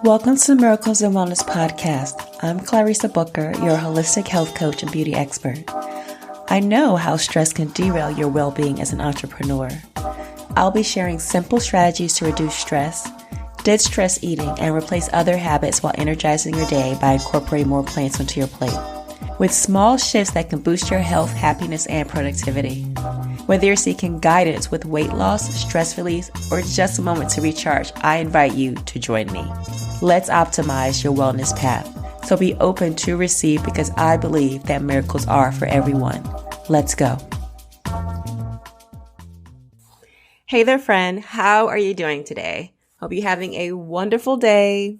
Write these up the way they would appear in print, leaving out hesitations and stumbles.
Welcome to the Miracles and Wellness Podcast. I'm Clarissa Booker, your holistic health coach and beauty expert. I know how stress can derail your well-being as an entrepreneur. I'll be sharing simple strategies to reduce stress, ditch stress eating, and replace other habits while energizing your day by incorporating more plants onto your plate. With small shifts that can boost your health, happiness, and productivity. Whether you're seeking guidance with weight loss, stress release, or just a moment to recharge, I invite you to join me. Let's optimize your wellness path. So be open to receive because I believe that miracles are for everyone. Let's go. Hey there, friend. How are you doing today? Hope you're having a wonderful day.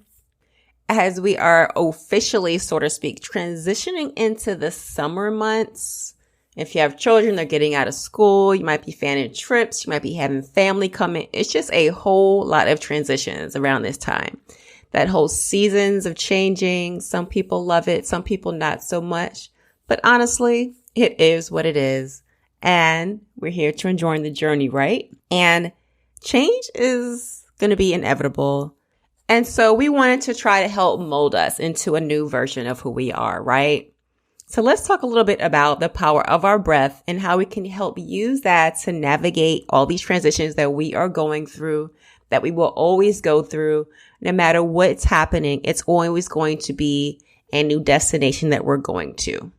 As we are officially, so to speak, transitioning into the summer months. If you have children, they're getting out of school. You might be planning trips. You might be having family coming. It's just a whole lot of transitions around this time. That whole seasons of changing. Some people love it. Some people not so much. But honestly, it is what it is. And we're here to enjoy the journey, right? And change is going to be inevitable. And so we wanted to try to help mold us into a new version of who we are, right? So let's talk a little bit about the power of our breath and how we can help use that to navigate all these transitions that we are going through, that we will always go through. No matter what's happening, it's always going to be a new destination that we're going to.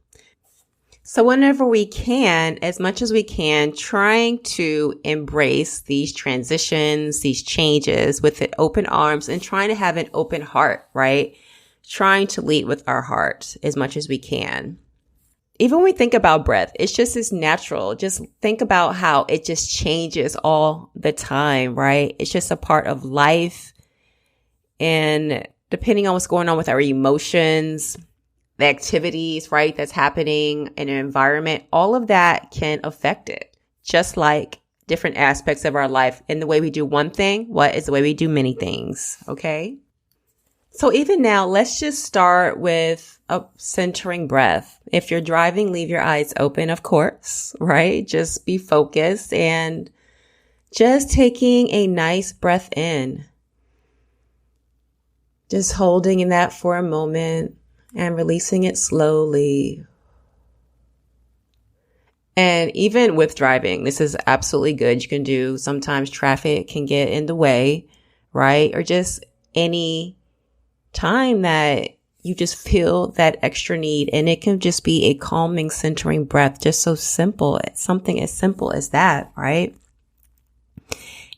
So whenever we can, as much as we can, trying to embrace these transitions, these changes with open arms and trying to have an open heart, right? Trying to lead with our heart as much as we can. Even when we think about breath, it's just as natural. Just think about how it just changes all the time, right? It's just a part of life. And depending on what's going on with our emotions, the activities, right, that's happening in an environment, all of that can affect it. Just like different aspects of our life. And the way we do one thing, what is the way we do many things, okay? So even now, let's just start with a centering breath. If you're driving, leave your eyes open, of course, right? Just be focused and just taking a nice breath in. Just holding in that for a moment and releasing it slowly. And even with driving, this is absolutely good. You can do, sometimes traffic can get in the way, right? Or just any time that you just feel that extra need, and it can just be a calming, centering breath, just so simple. It's something as simple as that, right?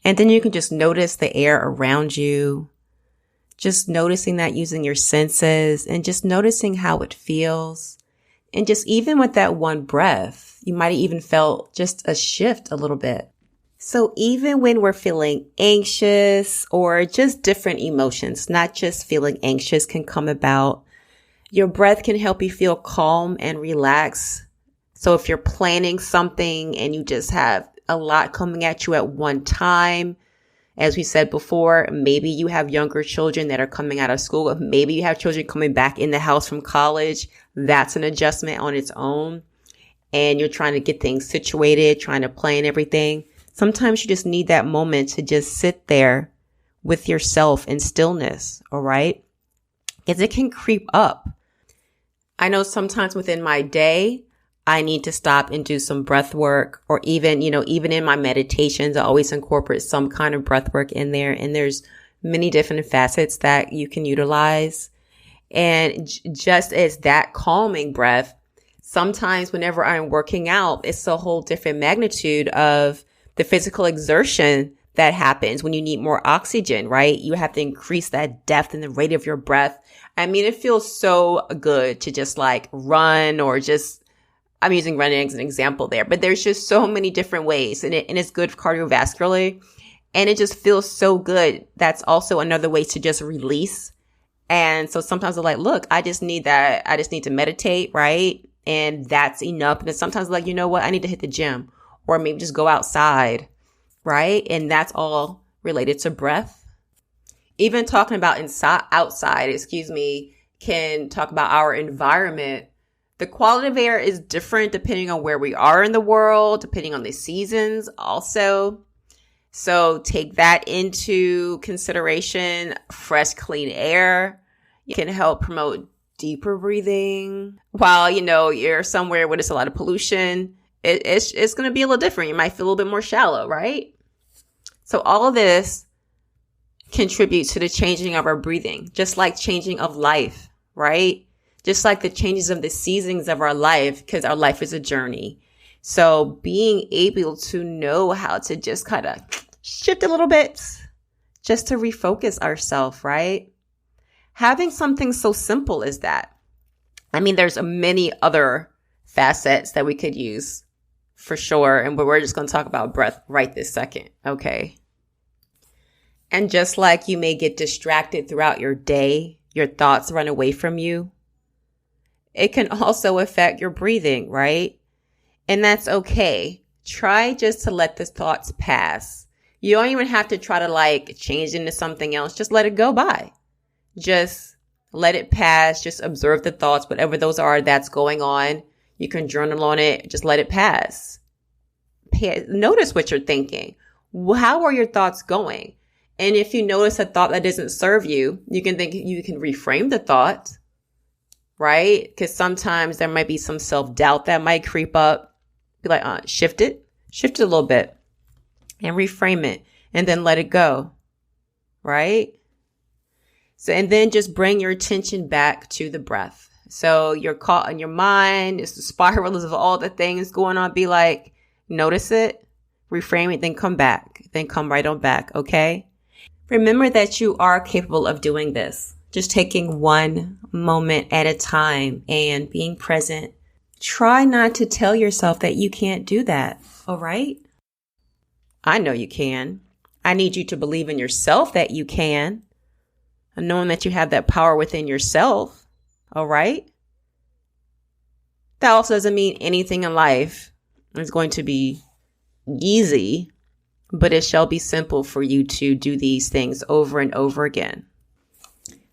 And then you can just notice the air around you, just noticing that using your senses and just noticing how it feels. And just even with that one breath, you might have even felt just a shift a little bit. So even when we're feeling anxious or just different emotions, not just feeling anxious can come about, your breath can help you feel calm and relaxed. So if you're planning something and you just have a lot coming at you at one time, as we said before, maybe you have younger children that are coming out of school. Maybe you have children coming back in the house from college. That's an adjustment on its own. And you're trying to get things situated, trying to plan everything. Sometimes you just need that moment to just sit there with yourself in stillness, all right? Because it can creep up. I know sometimes within my day, I need to stop and do some breath work, or even in my meditations, I always incorporate some kind of breath work in there. And there's many different facets that you can utilize. And just as that calming breath, sometimes whenever I'm working out, it's a whole different magnitude of the physical exertion that happens when you need more oxygen, right? You have to increase that depth and the rate of your breath. I mean, it feels so good to just like run, or just, I'm using running as an example there, but there's just so many different ways, and it's good cardiovascularly, and it just feels so good. That's also another way to just release. And so sometimes I'm like, look, I just need that. I just need to meditate, right? And that's enough. And then sometimes I'm like, you know what? I need to hit the gym, or maybe just go outside, right? And that's all related to breath. Even talking about outside, can talk about our environment. The quality of air is different depending on where we are in the world, depending on the seasons also. So take that into consideration. Fresh, clean air. It can help promote deeper breathing. While, you're somewhere where there's a lot of pollution, it's going to be a little different. You might feel a little bit more shallow, right? So all of this contributes to the changing of our breathing, just like changing of life, right? Just like the changes of the seasons of our life, because our life is a journey. So being able to know how to just kind of shift a little bit, just to refocus ourselves, right? Having something so simple as that. I mean, there's many other facets that we could use for sure. And we're just going to talk about breath right this second. Okay. And just like you may get distracted throughout your day, your thoughts run away from you, it can also affect your breathing, right? And that's okay. Try just to let the thoughts pass. You don't even have to try to change into something else. Just let it go by. Just let it pass. Just observe the thoughts, whatever those are that's going on. You can journal on it. Just let it pass. Notice what you're thinking. How are your thoughts going? And if you notice a thought that doesn't serve you, you can reframe the thought, right? Because sometimes there might be some self-doubt that might creep up. Be like, shift it a little bit and reframe it and then let it go, right? So, and then just bring your attention back to the breath. So you're caught in your mind. It's the spirals of all the things going on. Be like, notice it, reframe it, then come back, then come right on back. Okay. Remember that you are capable of doing this. Just taking one moment at a time and being present. Try not to tell yourself that you can't do that. All right. I know you can. I need you to believe in yourself that you can. And knowing that you have that power within yourself. All right. That also doesn't mean anything in life is going to be easy, but it shall be simple for you to do these things over and over again.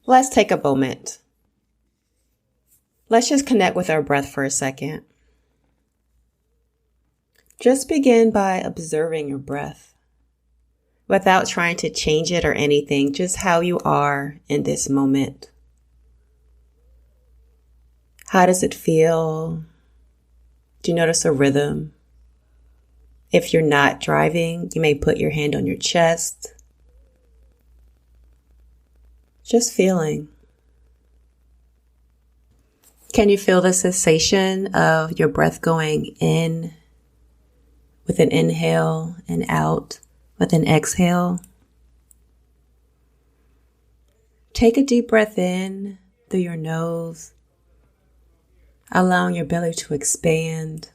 Let's take a moment. Let's just connect with our breath for a second. Just begin by observing your breath without trying to change it or anything, just how you are in this moment. How does it feel? Do you notice a rhythm? If you're not driving, you may put your hand on your chest. Just feeling. Can you feel the sensation of your breath going in with an inhale and out with an exhale? Take a deep breath in through your nose, allowing your belly to expand.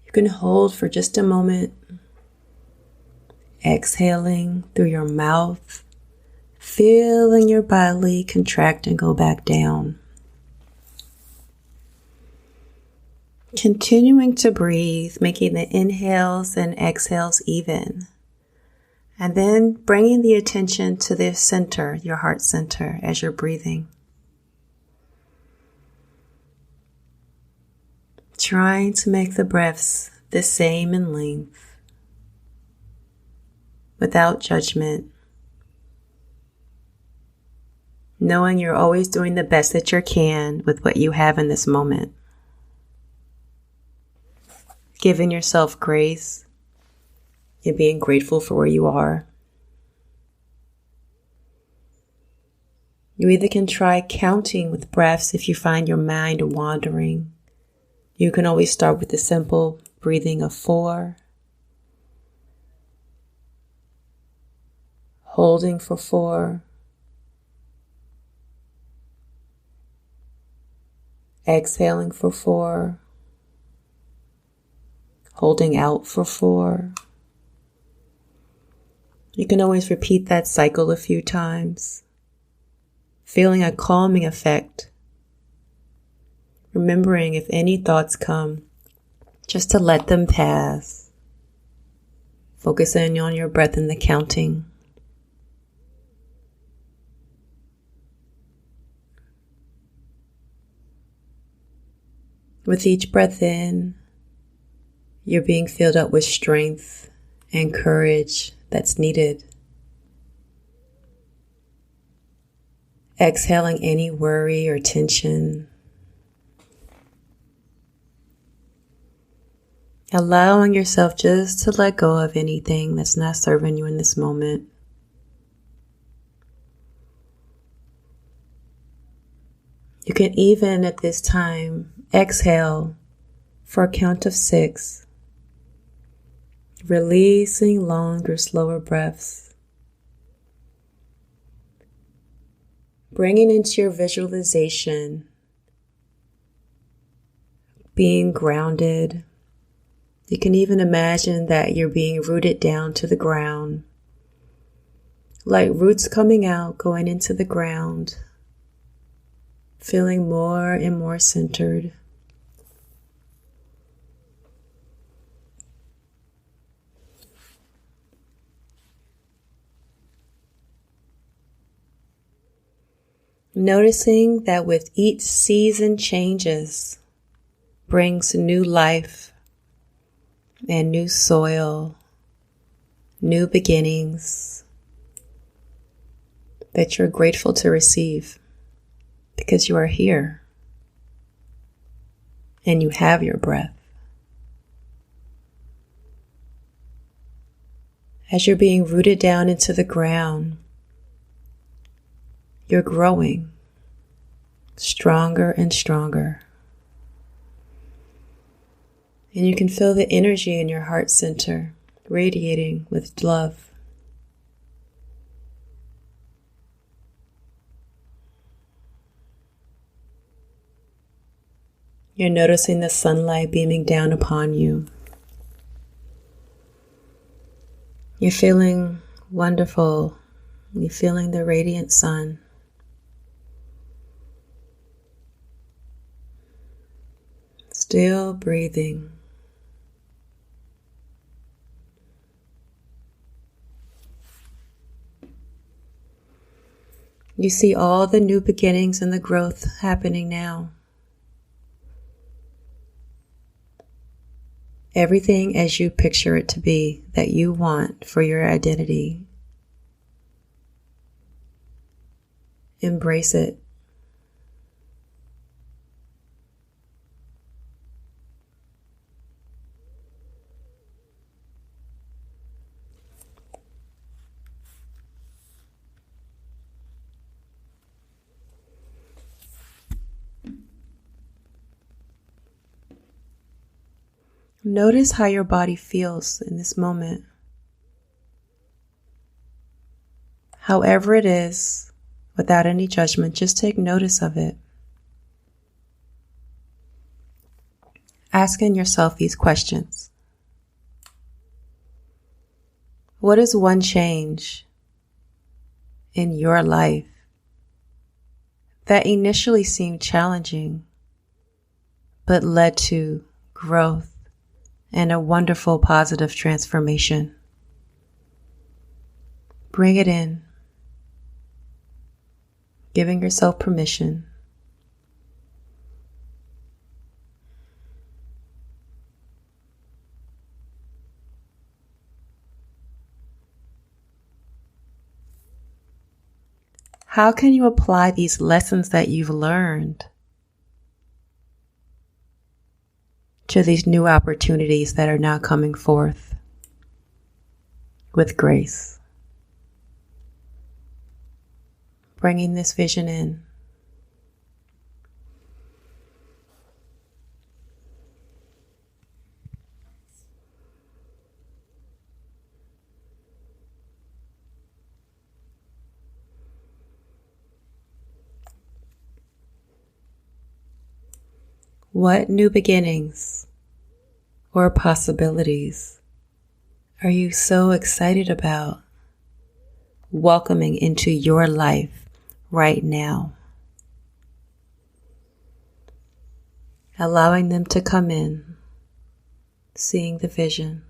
You can hold for just a moment, exhaling through your mouth, feeling your belly contract and go back down. Continuing to breathe, making the inhales and exhales even. And then bringing the attention to the center, your heart center, as you're breathing. Trying to make the breaths the same in length, without judgment. Knowing you're always doing the best that you can with what you have in this moment. Giving yourself grace and being grateful for where you are. You either can try counting with breaths if you find your mind wandering. You can always start with the simple breathing of 4. Holding for 4. Exhaling for 4. Holding out for 4. You can always repeat that cycle a few times, feeling a calming effect. Remembering if any thoughts come, just to let them pass. Focusing on your breath and the counting. With each breath in, you're being filled up with strength and courage that's needed. Exhaling any worry or tension. Allowing yourself just to let go of anything that's not serving you in this moment. You can even at this time exhale for a count of 6, releasing longer, slower breaths. Bringing into your visualization, being grounded. You can even imagine that you're being rooted down to the ground, like roots coming out, going into the ground, feeling more and more centered. Noticing that with each season changes, brings new life and new soil, new beginnings that you're grateful to receive because you are here and you have your breath. As you're being rooted down into the ground, you're growing stronger and stronger. And you can feel the energy in your heart center radiating with love. You're noticing the sunlight beaming down upon you. You're feeling wonderful. You're feeling the radiant sun. Still breathing. You see all the new beginnings and the growth happening now. Everything as you picture it to be that you want for your identity. Embrace it. Notice how your body feels in this moment. However it is, without any judgment, just take notice of it. Asking yourself these questions. What is one change in your life that initially seemed challenging, but led to growth and a wonderful positive transformation? Bring it in, giving yourself permission. How can you apply these lessons that you've learned to these new opportunities that are now coming forth with grace? Bringing this vision in. What new beginnings or possibilities are you so excited about welcoming into your life right now? Allowing them to come in, seeing the vision.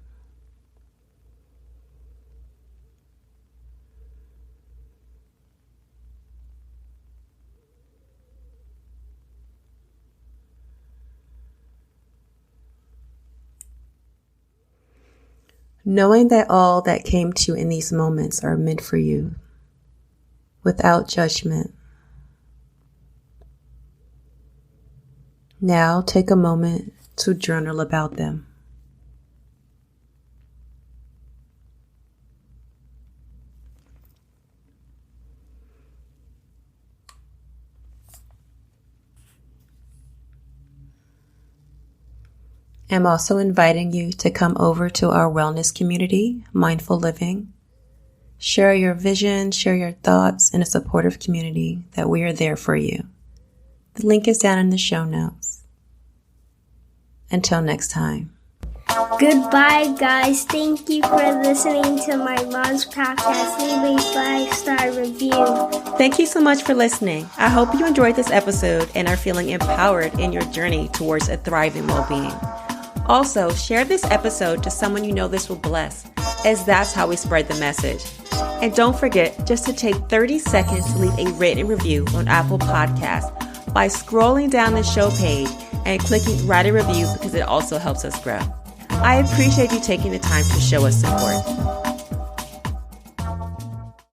knowing that all that came to you in these moments are meant for you, without judgment. Now take a moment to journal about them. I'm also inviting you to come over to our wellness community, Mindful Living. Share your vision, share your thoughts in a supportive community that we are there for you. The link is down in the show notes. Until next time. Goodbye, guys. Thank you for listening to my mom's podcast. Leave a 5-star review. Thank you so much for listening. I hope you enjoyed this episode and are feeling empowered in your journey towards a thriving well-being. Also, share this episode to someone you know this will bless, as that's how we spread the message. And don't forget just to take 30 seconds to leave a written review on Apple Podcasts by scrolling down the show page and clicking write a review because it also helps us grow. I appreciate you taking the time to show us support.